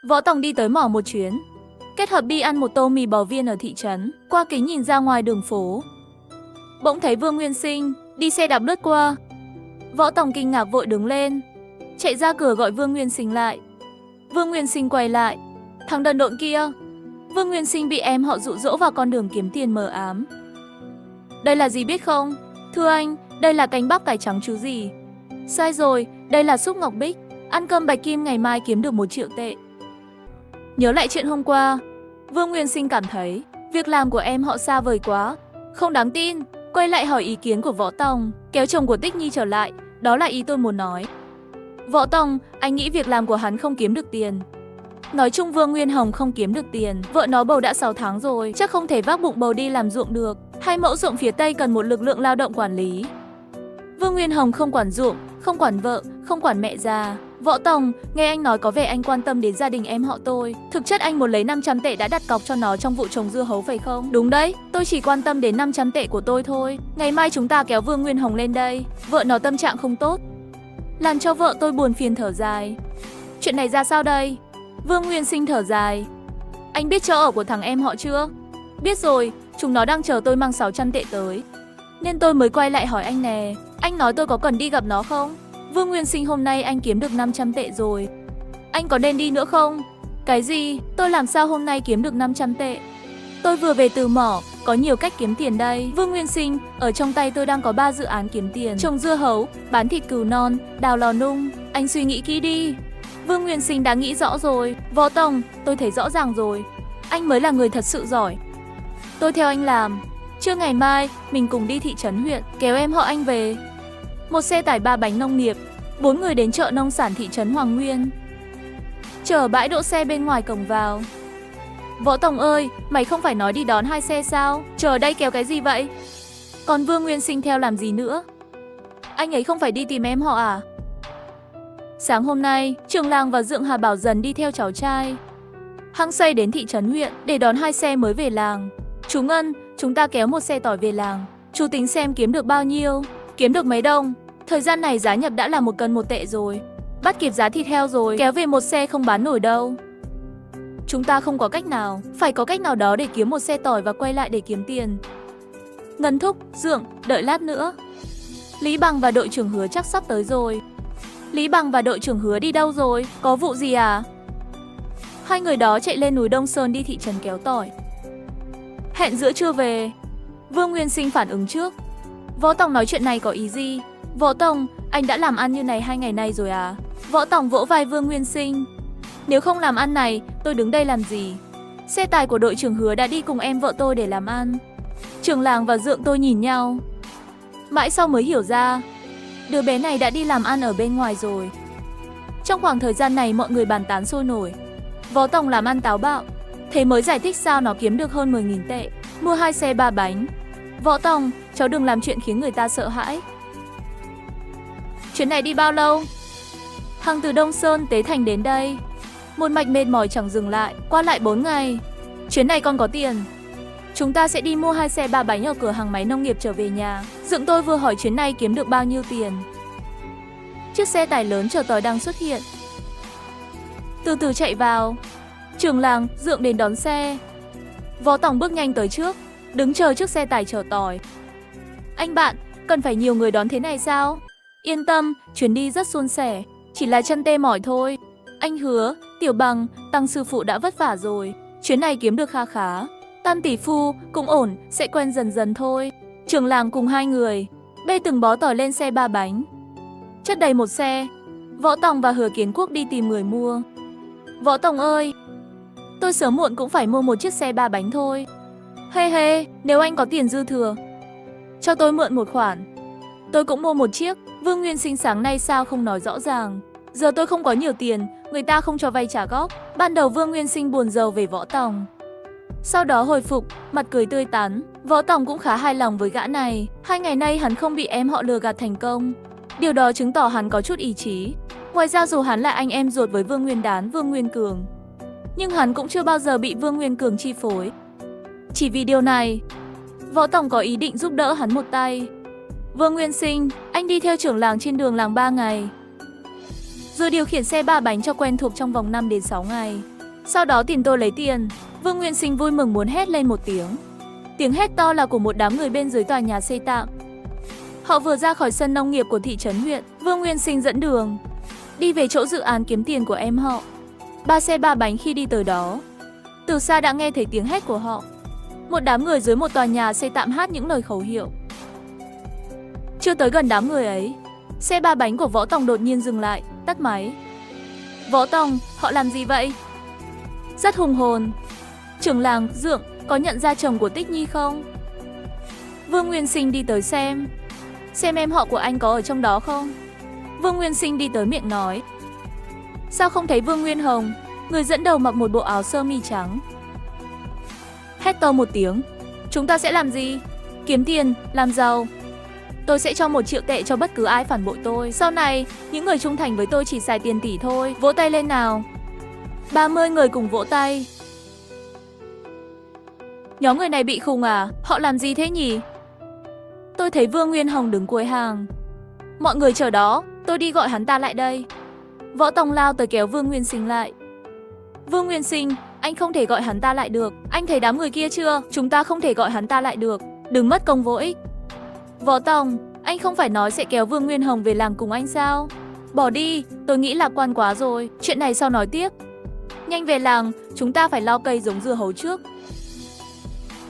Võ Tòng đi tới mỏ một chuyến, kết hợp đi ăn một tô mì bò viên ở thị trấn, qua kính nhìn ra ngoài đường phố. Bỗng thấy Vương Nguyên Sinh đi xe đạp lướt qua. Võ Tòng kinh ngạc vội đứng lên, chạy ra cửa gọi Vương Nguyên Sinh lại. Vương Nguyên Sinh quay lại, thằng đần độn kia. Vương Nguyên Sinh bị em họ dụ dỗ vào con đường kiếm tiền mờ ám. Đây là gì biết không? Thưa anh, đây là canh bắp cải trắng chứ gì. Sai rồi, đây là súp ngọc bích. Ăn cơm bạch kim ngày mai kiếm được 1 triệu tệ. Nhớ lại chuyện hôm qua, Vương Nguyên Sinh cảm thấy việc làm của em họ xa vời quá, không đáng tin. Quay lại hỏi ý kiến của Võ Tòng, kéo chồng của Tích Nhi trở lại. Đó là ý tôi muốn nói. Võ Tòng, anh nghĩ việc làm của hắn không kiếm được tiền. Nói chung Vương Nguyên Hồng không kiếm được tiền, vợ nó bầu đã 6 tháng rồi, chắc không thể vác bụng bầu đi làm ruộng được. 2 mẫu ruộng phía Tây cần một lực lượng lao động quản lý. Vương Nguyên Hồng không quản ruộng, không quản vợ, không quản mẹ già. Võ Tòng, nghe anh nói có vẻ anh quan tâm đến gia đình em họ tôi. Thực chất anh muốn lấy 500 tệ đã đặt cọc cho nó trong vụ trồng dưa hấu phải không? Đúng đấy, tôi chỉ quan tâm đến 500 tệ của tôi thôi. Ngày mai chúng ta kéo Vương Nguyên Hồng lên đây. Vợ nó tâm trạng không tốt, làm cho vợ tôi buồn phiền thở dài. Chuyện này ra sao đây? Vương Nguyên Sinh thở dài. Anh biết chỗ ở của thằng em họ chưa? Biết rồi, chúng nó đang chờ tôi mang 600 tệ tới, nên tôi mới quay lại hỏi anh nè. Anh nói tôi có cần đi gặp nó không? Vương Nguyên Sinh, hôm nay anh kiếm được 500 tệ rồi, anh có nên đi nữa không? Cái gì? Tôi làm sao hôm nay kiếm được 500 tệ? Tôi vừa về từ mỏ, có nhiều cách kiếm tiền đây. Vương Nguyên Sinh, ở trong tay tôi đang có 3 dự án kiếm tiền. Trồng dưa hấu, bán thịt cừu non, đào lò nung. Anh suy nghĩ kỹ đi. Vương Nguyên Sinh đã nghĩ rõ rồi. Võ Tòng, tôi thấy rõ ràng rồi. Anh mới là người thật sự giỏi. Tôi theo anh làm. Trưa ngày mai, mình cùng đi thị trấn huyện, kéo em họ anh về. Một xe tải 3 bánh nông nghiệp, 4 người đến chợ nông sản thị trấn Hoàng Nguyên. Chở bãi đỗ xe bên ngoài cổng vào. Võ Tòng ơi, mày không phải nói đi đón 2 xe sao? Chờ đây kéo cái gì vậy? Còn Vương Nguyên Sinh theo làm gì nữa? Anh ấy không phải đi tìm em họ à? Sáng hôm nay, Trường Làng và Dượng Hà bảo dần đi theo cháu trai hăng say đến thị trấn huyện để đón 2 xe mới về làng. Chú Ngân, chúng ta kéo 1 xe tỏi về làng. Chú tính xem kiếm được bao nhiêu? Kiếm được mấy đồng? Thời gian này giá nhập đã là 1 cân 1 tệ rồi. Bắt kịp giá thịt heo rồi, kéo về 1 xe không bán nổi đâu. Chúng ta không có cách nào, phải có cách nào đó để kiếm 1 xe tỏi và quay lại để kiếm tiền. Ngân thúc, Dượng, đợi lát nữa. Lý Bằng và đội trưởng Hứa chắc sắp tới rồi. Lý Bằng và đội trưởng Hứa đi đâu rồi? Có vụ gì à? 2 người đó chạy lên núi Đông Sơn đi thị trấn kéo tỏi. Hẹn giữa trưa về. Vương Nguyên Sinh phản ứng trước. Võ Tòng nói chuyện này có ý gì? Võ Tòng, anh đã làm ăn như này 2 ngày nay rồi à? Võ Tòng vỗ vai Vương Nguyên Sinh. Nếu không làm ăn này, tôi đứng đây làm gì? Xe tải của đội trưởng Hứa đã đi cùng em vợ tôi để làm ăn. Trường Làng và Dượng tôi nhìn nhau. Mãi sau mới hiểu ra, đứa bé này đã đi làm ăn ở bên ngoài rồi. Trong khoảng thời gian này mọi người bàn tán sôi nổi. Võ Tòng làm ăn táo bạo, thế mới giải thích sao nó kiếm được hơn 10.000 tệ, mua 2 xe 3 bánh. Võ Tòng, cháu đừng làm chuyện khiến người ta sợ hãi. Chuyến này đi bao lâu? Hằng từ Đông Sơn Tế Thành đến đây. Một mạch mệt mỏi chẳng dừng lại, qua lại 4 ngày. Chuyến này con có tiền. Chúng ta sẽ đi mua 2 xe 3 bánh ở cửa hàng máy nông nghiệp trở về nhà. Dượng tôi vừa hỏi chuyến này kiếm được bao nhiêu tiền. Chiếc xe tải lớn chở tỏi đang xuất hiện, từ từ chạy vào. Trường Làng, Dượng đến đón xe. Võ Tòng bước nhanh tới trước, đứng chờ chiếc xe tải chở tỏi. Anh bạn, cần phải nhiều người đón thế này sao? Yên tâm, chuyến đi rất suôn sẻ, chỉ là chân tê mỏi thôi. Anh Hứa, Tiểu Bằng, Tăng sư phụ đã vất vả rồi, chuyến này kiếm được kha khá. Tam tỷ phu cũng ổn, sẽ quen dần dần thôi. Trường Làng cùng 2 người bê từng bó tỏi lên xe 3 bánh, chất đầy một xe. Võ Tòng và Hứa Kiến Quốc đi tìm người mua. Võ Tòng ơi, tôi sớm muộn cũng phải mua 1 chiếc xe 3 bánh thôi. Hê, nếu anh có tiền dư thừa, cho tôi mượn một khoản, tôi cũng mua 1 chiếc. Vương Nguyên Sinh sáng nay sao không nói rõ ràng? Giờ tôi không có nhiều tiền, người ta không cho vay trả góp. Ban đầu Vương Nguyên Sinh buồn rầu về Võ Tòng, sau đó hồi phục, mặt cười tươi tắn. Võ Tòng cũng khá hài lòng với gã này. 2 ngày nay hắn không bị em họ lừa gạt thành công, điều đó chứng tỏ hắn có chút ý chí. Ngoài ra dù hắn là anh em ruột với Vương Nguyên Đán, Vương Nguyên Cường, nhưng hắn cũng chưa bao giờ bị Vương Nguyên Cường chi phối. Chỉ vì điều này, Võ Tòng có ý định giúp đỡ hắn một tay. Vương Nguyên Sinh, anh đi theo trưởng làng trên đường làng 3 ngày. rồi điều khiển xe 3 bánh cho quen thuộc trong vòng 5 đến 6 ngày. Sau đó tìm tôi lấy tiền. Vương Nguyên Sinh vui mừng muốn hét lên một tiếng. Tiếng hét to là của một đám người bên dưới tòa nhà xây tạm. Họ vừa ra khỏi sân nông nghiệp của thị trấn huyện. Vương Nguyên Sinh dẫn đường đi về chỗ dự án kiếm tiền của em họ. 3 xe 3 bánh khi đi tới đó, từ xa đã nghe thấy tiếng hét của họ. Một đám người dưới một tòa nhà xây tạm hát những lời khẩu hiệu. Chưa tới gần đám người ấy, xe 3 bánh của Võ Tòng đột nhiên dừng lại, tắt máy. Võ Tòng, họ làm gì vậy? Rất hùng hồn. Trưởng làng, Dượng, có nhận ra chồng của Tích Nhi không? Vương Nguyên Sinh đi tới xem em họ của anh có ở trong đó không? Vương Nguyên Sinh đi tới miệng nói. Sao không thấy Vương Nguyên Hồng? Người dẫn đầu mặc một bộ áo sơ mi trắng. Hét to một tiếng. Chúng ta sẽ làm gì? Kiếm tiền, làm giàu. Tôi sẽ cho 1 triệu tệ cho bất cứ ai phản bội tôi. Sau này, những người trung thành với tôi chỉ xài tiền tỷ thôi. Vỗ tay lên nào. 30 người cùng vỗ tay. Nhóm người này bị khùng à? Họ làm gì thế nhỉ? Tôi thấy Vương Nguyên Hồng đứng cuối hàng. Mọi người chờ đó, tôi đi gọi hắn ta lại đây. Võ Tòng lao tới kéo Vương Nguyên Sinh lại. Vương Nguyên Sinh, anh không thể gọi hắn ta lại được. Anh thấy đám người kia chưa? Chúng ta không thể gọi hắn ta lại được. Đừng mất công vô ích. Võ Tòng, anh không phải nói sẽ kéo Vương Nguyên Hồng về làng cùng anh sao? Bỏ đi, tôi nghĩ lạc quan quá rồi. Chuyện này sau nói tiếp. Nhanh về làng, chúng ta phải lau cây giống dưa hấu trước.